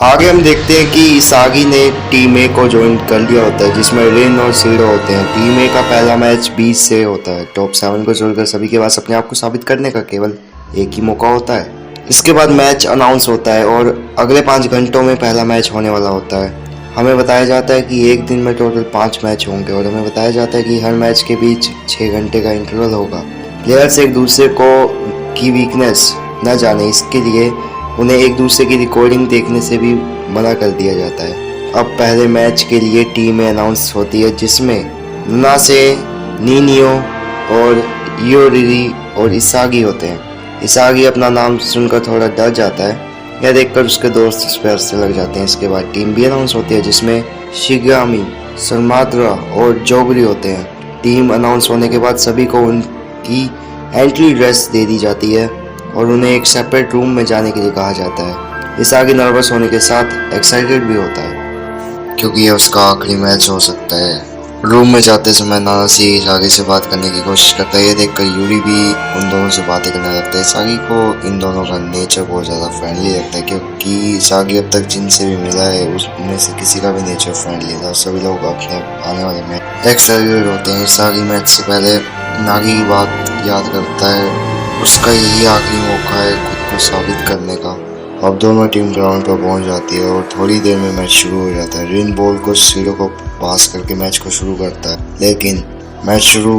आगे हम देखते हैं कि इसागी ने टीम ए को ज्वाइन कर लिया होता है, जिसमें रिन और सीडो होते हैं। टीम ए का पहला मैच 20 से होता है। टॉप 7 को छोड़कर सभी के पास अपने आप को साबित करने का केवल एक ही मौका होता है। इसके बाद मैच अनाउंस होता है और अगले 5 घंटों में पहला मैच होने वाला होता है। हमें बताया जाता है कि एक दिन में टोटल 5 मैच होंगे और हमें बताया जाता है कि हर मैच के बीच 6 घंटे का इंटरवल होगा। प्लेयर्स एक दूसरे को की वीकनेस न जाने, इसके लिए उन्हें एक दूसरे की रिकॉर्डिंग देखने से भी मना कर दिया जाता है। अब पहले मैच के लिए टीमें अनाउंस होती है, जिसमें नासे, नीनियो और योरिरी और इसागी होते हैं। इसागी अपना नाम सुनकर थोड़ा डर जाता है, यह देखकर उसके दोस्त उस पर हंसने लग जाते हैं। इसके बाद टीम भी अनाउंस होती है, जिसमें शिगामी, सरमात्रा और जोगरी होते हैं। टीम अनाउंस होने के बाद सभी को उनकी एंट्री ड्रेस दे दी जाती है और उन्हें एक सेपरेट रूम में जाने के लिए कहा जाता है। इसागी नर्वस होने के साथ एक्साइटेड भी होता है, क्योंकि यह उसका आखिरी मैच हो सकता है। रूम में जाते समय नानासी इसागी से बात करने की कोशिश करता है। यह देखकर यूरी भी उन दोनों से बातें करने लगता है। इसागी को इन दोनों का नेचर बहुत ज़्यादा फ्रेंडली लगता है, क्योंकि इसागी अब तक जिनसे भी मिला है उसमें से किसी का भी नेचर फ्रेंडली था। सभी लोग अपने आने वाले मैच एक्साइटेड होते हैं। इसागी मैच से पहले नागी की बात याद करता है। उसका यही आखिरी मौका है खुद को साबित करने का। अब दोनों टीम ग्राउंड पर पहुंच जाती है और थोड़ी देर में मैच शुरू हो जाता है। रिन बॉल को सीडो को पास करके मैच को शुरू करता है, लेकिन मैच शुरू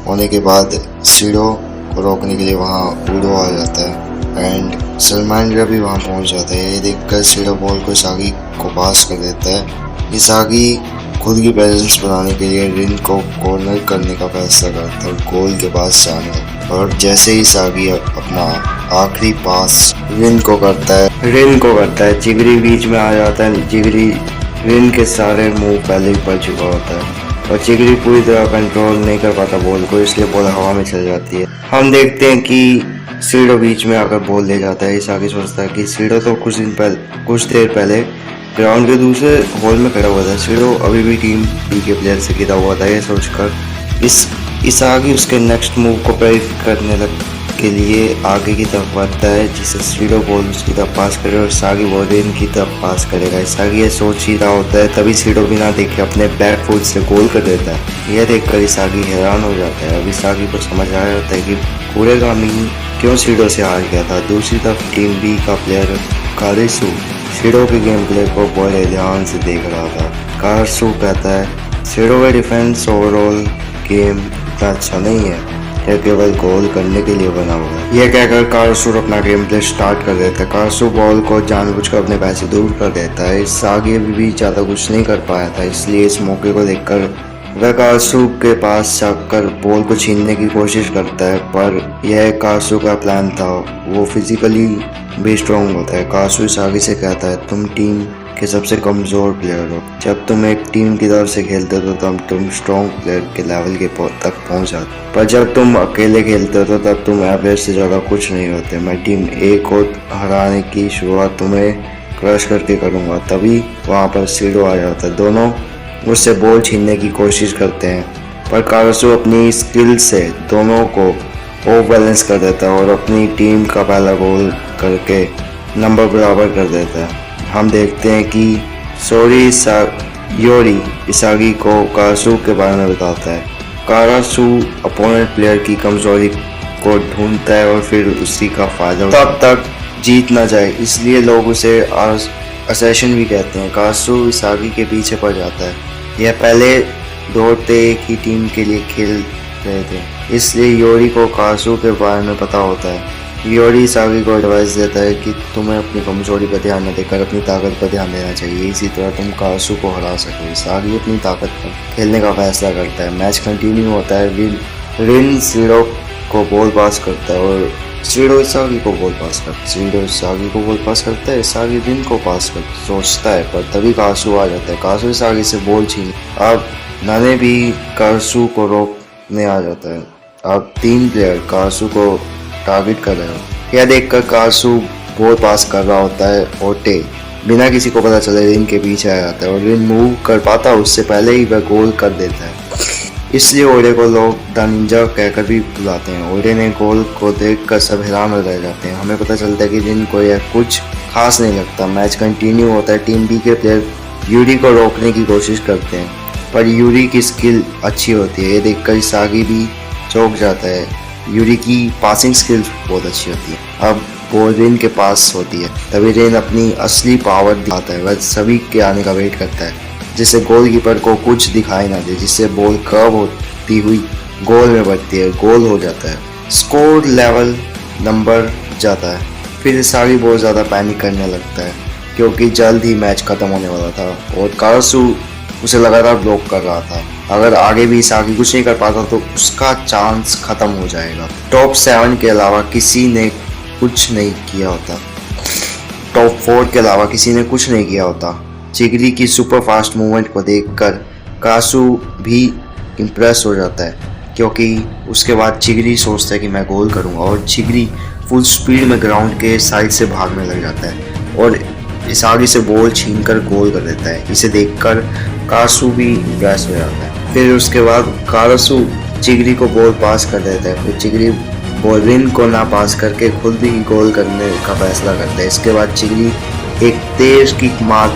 होने के बाद सीडो को रोकने के लिए वहां उडो आ जाता है एंड सलमांड्रा भी वहां पहुंच जाता है। ये देखकर सीडो बॉल को इसागी को पास कर देता है। इसागी खुद की प्रेजेंस बनाने के लिए रिन को कॉर्नर करने का फैसला करता है, गोल के पास जाने का। और जैसे ही इसागी अपना आखिरी पास रिन को करता है, जिगरी बीच में आ जाता है। जिगरी रिन के सारे मूव पहले ही पड़ चुका होता है और जिगरी पूरी तरह कंट्रोल नहीं कर पाता बॉल को, इसलिए बॉल हवा में चल जाती है। हम देखते हैं कि सीडो बीच में आकर बॉल ले जाता है। इसागी सोचता है कि सीडो तो कुछ देर पहले ग्राउंड के दूसरे हॉल में खड़ा हुआ था। सीडो अभी भी टीम बी के प्लेयर से गिरा हुआ था। ये सोचकर इसागी उसके नेक्स्ट मूव को प्रेडिक्ट करने के लिए आगे की तरफ बढ़ता है, जिससे सीडो बॉल उसकी तरफ पास करे और इसागी बॉल रिन की तरफ पास करेगा। इसागी ये सोच ही रहा होता है, तभी सीडो बिना देखे अपने बैक फुट से गोल कर देता है। यह देखकर इसागी हैरान हो जाता है। अब इसागी को समझ आया होता है कि पूरे गामी क्यों सीडो से हार गया था। दूसरी तरफ टीम बी का प्लेयर कारिसु सीडो के गेम प्ले को बड़े ध्यान से देख रहा था। कारिसु कहता है सीडो का डिफेंस ओवरऑल गेम इतना अच्छा नहीं है, यह केवल गोल करने के लिए बना हुआ है। यह कहकर कारिसु अपना गेम प्ले स्टार्ट कर देता है। कारिसु बॉल को जानबूझकर अपने पैर से दूर कर देता है। इस आगे भी ज़्यादा कुछ नहीं कर पाया था, इसलिए इस मौके को देखकर वह कारिसु के पास जाकर बॉल को छीनने की कोशिश करता है, पर यह कारिसु का प्लान था। वो फिजिकली भी स्ट्रॉन्ग होता है। कारिसु इस आगे से कहता है तुम टीम के सबसे कमज़ोर प्लेयर हो। जब तुम एक टीम की तरफ से खेलते हो तो तब तुम स्ट्रॉन्ग प्लेयर के लेवल के तक पहुंच जाते हो, पर जब तुम अकेले खेलते हो तो तब तुम एवरेज से ज़्यादा कुछ नहीं होते। मैं टीम ए को हराने की शुरुआत तुम्हें क्रश करके करूँगा। तभी वहाँ पर सीडो आ जाता है। दोनों उससे बॉल छीनने की कोशिश करते हैं, पर कारिसु अपनी स्किल से दोनों को ऑफ बैलेंस कर देता है और अपनी टीम का पहला गोल करके नंबर बराबर कर देता है। हम देखते हैं कि योरी इसागी को कारिसु के बारे में बताता है। कारिसु अपोनेंट प्लेयर की कमजोरी को ढूंढता है और फिर उसी का फायदा तब तक जीत ना जाए, इसलिए लोग उसे असैसिन भी कहते हैं। कारिसु इसागी के पीछे पड़ जाता है। यह पहले दौड़ते एक ही टीम के लिए खेल रहे थे, इसलिए योरी को कारिसु के बारे में पता होता है। योरी इसागी को एडवाइस देता है कि तुम्हें अपनी कमजोरी पर ध्यान न देकर अपनी ताकत पर ध्यान देना चाहिए, इसी तरह तुम कारिसु को हरा सको। इसागी अपनी ताकत पर खेलने का फैसला करता है। मैच कंटिन्यू होता है। रिन सीडो को बॉल पास करता है और सीडो इसागी को बॉल पास करता है। सीडो इसागी को बॉल पास करता है। इसागी रिन को पास कर सोचता है, पर तभी कारिसु आ जाता है। कारिसु इसागी से बॉल छीन अब नाने भी कारिसु को रोकने आ जाता है। अब 3 प्लेयर कारिसु को टारगेट कर रहे हो। यह देखकर कारिसु बॉल पास कर रहा होता है और बिना किसी को पता चले रिन के पीछे आ जाता है और रिन मूव कर पाता उससे पहले ही वह गोल कर देता है। इसलिए ओडे को लोग द निंजा कहकर भी बुलाते हैं। ओडे ने गोल को देखकर सब हैरान रह जाते हैं। हमें पता चलता है कि रिन को यह कुछ खास नहीं लगता। मैच कंटिन्यू होता है। टीम बी के प्लेयर यूरी को रोकने की कोशिश करते हैं, पर यूरी की स्किल अच्छी होती है। ये देखकर इसागी भी चौंक जाता है। यूरी की पासिंग स्किल बहुत अच्छी होती है। अब बॉल रिन के पास होती है, तभी रिन अपनी असली पावर दिखाता है। वह सभी के आने का वेट करता है, जिससे गोलकीपर को कुछ दिखाई ना दे, जिससे बॉल कर्व होती हुई गोल में बढ़ती है। गोल हो जाता है। स्कोर लेवल नंबर जाता है। फिर इसागी बहुत ज़्यादा पैनिक करने लगता है, क्योंकि जल्द ही मैच खत्म होने वाला था और कारसू उसे लगातार ब्लॉक कर रहा था। अगर आगे भी इसागी कुछ नहीं कर पाता तो उसका चांस खत्म हो जाएगा। टॉप 7 के अलावा किसी ने कुछ नहीं किया होता। टॉप 4 के अलावा किसी ने कुछ नहीं किया होता। चिगरी की सुपर फास्ट मूवमेंट को देखकर कासू भी इम्प्रेस हो जाता है, क्योंकि उसके बाद चिगरी सोचता है कि मैं गोल करूंगा, और चिगरी फुल स्पीड में ग्राउंड के साइड से भागने लग जाता है और इसागी से बॉल छीनकर गोल कर देता है। इसे देखकर कासू भी इम्प्रेस हो जाता है। फिर उसके बाद कासू चिगरी को बॉल पास कर देता है। फिर चिगरी बॉल रिन को ना पास करके खुद भी गोल करने का फैसला करता है। इसके बाद चिगरी एक तेज किक मार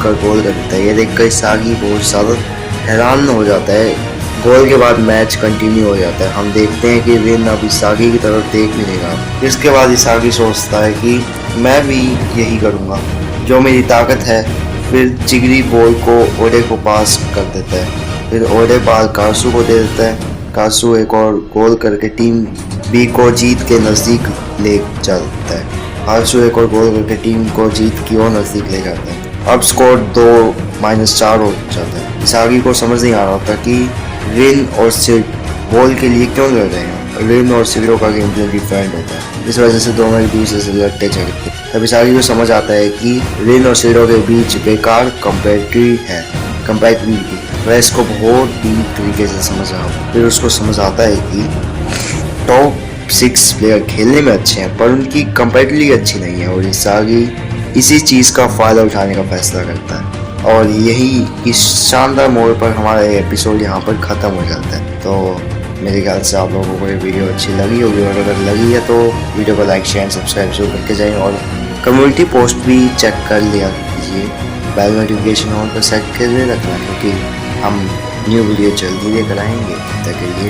कर गोल कर देता है। ये देखकर इसागी बहुत ज़्यादा हैरान हो जाता है। गोल के बाद मैच कंटिन्यू हो जाता है। हम देखते हैं कि रिन अब इसागी की तरफ देख भी नहीं रहा। इसके बाद इसागी सोचता है कि मैं भी यही करूँगा, जो मेरी ताकत है। फिर चिगरी बॉल को ओडे को पास कर देता है। फिर ओडे बाल कासू को दे देता है। कासू एक और गोल करके टीम बी को जीत के नज़दीक ले जाता है। कासू एक और गोल करके टीम को जीत की ओर नज़दीक ले जाता है। अब स्कोर 2-4 हो जाता है। इसागी को समझ नहीं आ रहा था कि रिन और सिड बॉल के लिए क्यों लड़ रहे हैं। रिन और सिडो का गेम प्ले डिफरेंट होता है, इस वजह से दोनों एक दूसरे से लड़ते झगड़ते। तब इसागी को समझ आता है कि रिन और सिडो के बीच बेकार कंपैटिबिलिटी। वह इसको बहुत डीप तरीके से समझ रहा हूँ। फिर उसको समझ आता है कि टॉप 6 प्लेयर खेलने में अच्छे हैं, पर उनकी कंपैटिबिलिटी अच्छी नहीं है, और इसागी इसी चीज़ का फ़ायदा उठाने का फैसला करता है। और यही इस शानदार मोड़ पर हमारा एपिसोड यहाँ पर ख़त्म हो जाता है। तो मेरे ख्याल से आप लोगों को ये वीडियो अच्छी लगी होगी, और अगर लगी है तो वीडियो को लाइक शेयर सब्सक्राइब जरूर करके जाएं, और कम्युनिटी पोस्ट भी चेक कर लिया कीजिए। बेल नोटिफिकेशन ऑन पर सेट करके रखना, क्योंकि हम न्यू वीडियो जल्दी लेकर आएंगे। तब तक के लिए